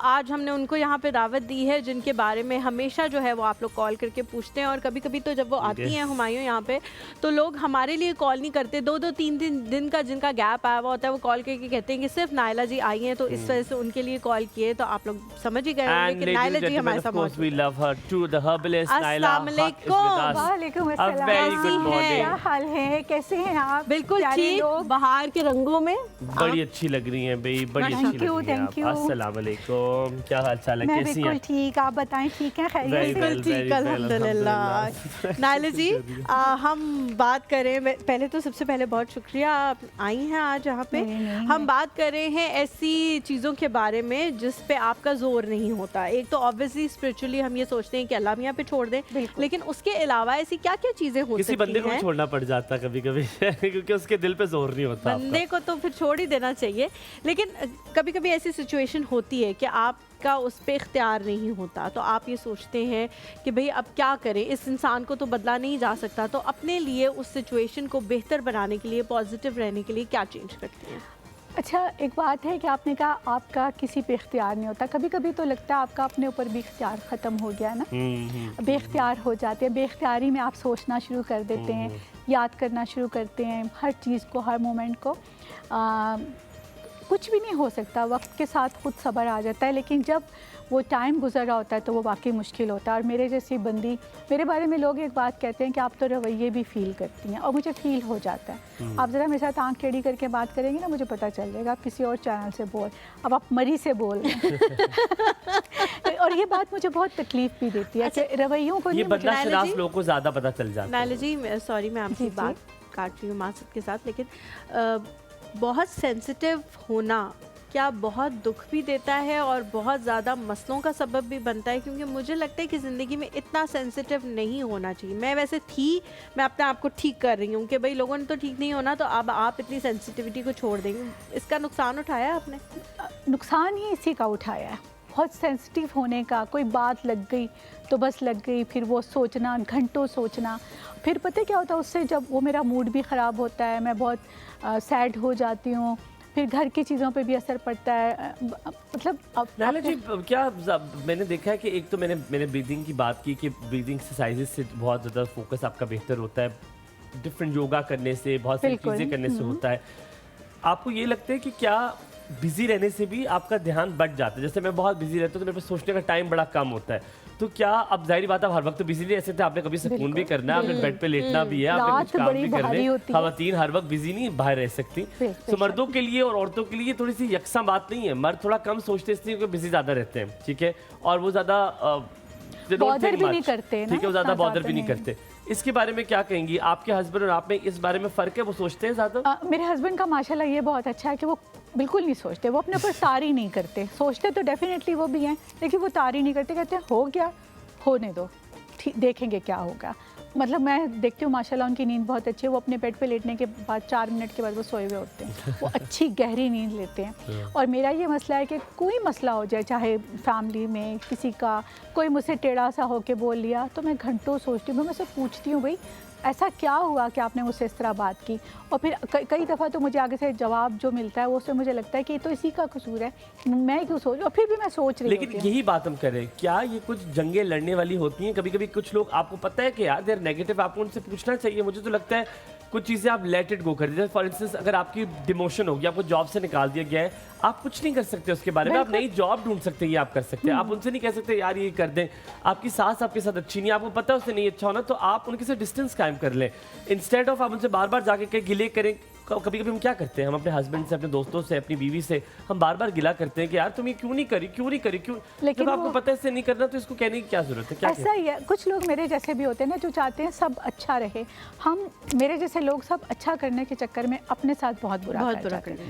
आज हमने उनको यहाँ पे दावत दी है जिनके बारे में हमेशा जो है वो आप लोग कॉल करके पूछते हैं, और कभी कभी तो जब वो आती हैं हुमायूं यहाँ पे तो लोग हमारे लिए कॉल नहीं करते, 2-2 3-3 दिन का जिनका गैप आया हुआ होता है वो कॉल करके कहते हैं कि सिर्फ नायला जी आई हैं, तो इस वजह से उनके लिए कॉल किए। तो आप लोग समझ ही गए होंगे कि नायला जी हमारे साथ मौजूद हैं। अस्सलाम वालेकुम। वालेकुम अस्सलाम। क्या हाल है, कैसे हैं आप? बिल्कुल ठीक, बाहर के रंगों में बड़ी अच्छी लग रही हैं भाई, बड़ी अच्छी लग रही हैं आप। अस्सलाम वालेकुम, क्या हाल चाल है, मैं कैसी बिल्कुल हैं? ठीक, आप बताएं ठीक हैं? खैरियत से? बिल्कुल ठीक, अल्हम्दुलिल्लाह। नायला जी हम बात करें, पहले तो सबसे पहले बहुत शुक्रिया आप आई हैं आज यहाँ पे। हम बात कर रहे हैं ऐसी चीज़ों के बारे में जिस पे आपका जोर नहीं होता। एक तो ऑब्वियसली स्पिरिचुअली हम ये सोचते हैं कि अल्लाह मियाँ पे छोड़ दें, लेकिन उसके अलावा ऐसी क्या क्या चीज़ें होती हैं? किसी बंदे को छोड़ना पड़ जाता है कभी कभी क्योंकि उसके दिल पे जोर नहीं होता। बंदे को तो फिर छोड़ ही देना चाहिए, लेकिन कभी कभी ऐसी सिचुएशन होती है कि आपका उस पर इख्तियार नहीं होता, तो आप ये सोचते हैं कि भाई अब क्या करें, इस इंसान को तो बदला नहीं जा सकता, तो अपने लिए उस सिचुएशन को बेहतर बनाने के लिए, पॉजिटिव रहने के लिए क्या चेंज करती हैं? अच्छा, एक बात है कि आपने कहा आपका किसी पे इख्तियार नहीं होता। कभी कभी तो लगता है आपका अपने ऊपर भी इख्तियार ख़त्म हो गया ना, बेख्तियार हो जाते हैं। बेख्तियारी में आप सोचना शुरू कर देते हैं, याद करना शुरू करते हैं हर चीज़ को, हर मोमेंट को। कुछ भी नहीं हो सकता, वक्त के साथ खुद सब्र आ जाता है, लेकिन जब वो टाइम गुजर रहा होता है तो वो वाकई मुश्किल होता है। और मेरे जैसी बंदी, मेरे बारे में लोग एक बात कहते हैं कि आप तो रवैये भी फ़ील करती हैं, और मुझे फ़ील हो जाता है। आप ज़रा मेरे साथ आंख टेढ़ी करके बात करेंगे ना, मुझे पता चल जाएगा आप किसी और चैनल से बोल, अब आप मरी से बोल रहे हैं। और ये बात मुझे बहुत तकलीफ भी देती है। अच्छा, रवैयों को ये बदमाश लोगों को ज़्यादा पता चल जाता है। नायला जी सॉरी मैं आपकी बात काट रही हूँ मासूद के साथ, लेकिन बहुत सेंसिटिव होना क्या बहुत दुख भी देता है और बहुत ज़्यादा मसलों का सबब भी बनता है? क्योंकि मुझे लगता है कि ज़िंदगी में इतना सेंसिटिव नहीं होना चाहिए। मैं वैसे थी, मैं अपने आप को ठीक कर रही हूँ कि भाई लोगों ने तो ठीक नहीं होना, तो अब आप इतनी सेंसिटिविटी को छोड़ देंगे। इसका नुकसान उठाया आपने? नुकसान ही इसी का उठाया है, बहुत सेंसिटिव होने का। कोई बात लग गई तो बस लग गई, फिर वो सोचना, घंटों सोचना। फिर पता क्या होता है उससे, जब वो मेरा मूड भी ख़राब होता है, मैं बहुत सैड हो जाती हूँ, फिर घर की चीज़ों पे भी असर पड़ता है। मतलब नायला जी क्या मैंने देखा है कि एक तो मैंने ब्रीदिंग की बात की कि ब्रीदिंग एक्सरसाइजेज से बहुत ज़्यादा फोकस आपका बेहतर होता है, डिफरेंट योगा करने से, बहुत सारी चीज़ें करने से होता है। आपको ये लगता है कि क्या बिजी रहने से भी आपका ध्यान बढ़ जाता है? जैसे मैं बहुत बिजी रहता हूँ तो मेरे पास सोचने का टाइम बड़ा कम होता है, तो क्या अब जाहिर बात है हर वक्त तो बिजी नहीं रह सकते, आपने कभी सुकून भी करना है, आपने बेड पे लेटना भी है, आपने कुछ काम भी करने। ख़वातीन हर वक्त बिजी नहीं बाहर रह सकती। तो मर्दों के लिए और औरतों के लिए थोड़ी सी यकसा बात नहीं है। मर्द थोड़ा कम सोचते इसलिए क्योंकि बिजी ज़्यादा रहते हैं, ठीक है, और वो ज़्यादा बॉदर भी नहीं करते, ठीक है, वो ज़्यादा बॉदर भी नहीं करते। इसके बारे में क्या कहेंगी? आपके हस्बैंड और आप में इस बारे में फ़र्क है, वो सोचते हैं ज़्यादा? मेरे हस्बैंड का माशाल्लाह ये बहुत अच्छा है कि वो बिल्कुल नहीं सोचते, वो अपने ऊपर तारी नहीं करते। सोचते तो डेफिनेटली वो भी हैं, लेकिन वो तारी नहीं करते, कहते हैं हो गया, होने दो, ठीक, देखेंगे क्या होगा। मतलब मैं देखती हूँ माशाल्लाह उनकी नींद बहुत अच्छी है। वो अपने बेड पे लेटने के बाद 4 मिनट के बाद वो सोए हुए होते हैं, वो अच्छी गहरी नींद लेते हैं। और मेरा ये मसला है कि कोई मसला हो जाए, चाहे फैमिली में किसी का, कोई मुझसे टेढ़ा सा होके बोल लिया, तो मैं घंटों सोचती हूँ। मैं मुझसे पूछती हूँ भाई ऐसा क्या हुआ कि आपने मुझसे इस तरह बात की, और फिर कई दफ़ा तो मुझे आगे से जवाब जो मिलता है वो उससे मुझे लगता है कि तो इसी का कसूर है, मैं क्यों सोच, और फिर भी मैं सोच रही हूँ। लेकिन यही बात हम करें, क्या ये कुछ जंगें लड़ने वाली होती हैं? कभी कभी कुछ लोग, आपको पता है कि यार देर नेगेटिव, आपको उनसे पूछना चाहिए। मुझे तो लगता है कुछ चीज़ें आप लेट इट गो कर दीजिए। फॉर इंस्टेंस अगर आपकी डिमोशन होगी, आपको जॉब से निकाल दिया गया है, आप कुछ नहीं कर सकते उसके बारे में, आप नई जॉब ढूंढ सकते हैं, ये आप कर सकते हैं। आप उनसे नहीं कह सकते यार ये कर दें। आपकी सास आपके साथ अच्छी नहीं है, आपको पता है उससे नहीं अच्छा होना, तो आप उनके साथ डिस्टेंस कायम कर लें, इंस्टेड ऑफ आप उनसे बार बार जाके कहीं गिले करें। कभी कभी हम क्या करते हैं, हम अपने हस्बैंड से, अपने दोस्तों से, अपनी बीवी से हम बार बार गिला करते हैं कि यार तुम ये क्यों नहीं करी, क्यों। लेकिन जब आपको पता है इससे नहीं करना, तो इसको कहने की क्या जरूरत है? क्या ऐसा ही है, कुछ लोग मेरे जैसे भी होते हैं ना, जो चाहते हैं सब अच्छा रहे। हम मेरे जैसे लोग सब अच्छा करने के चक्कर में अपने साथ बहुत बुरा करते हैं।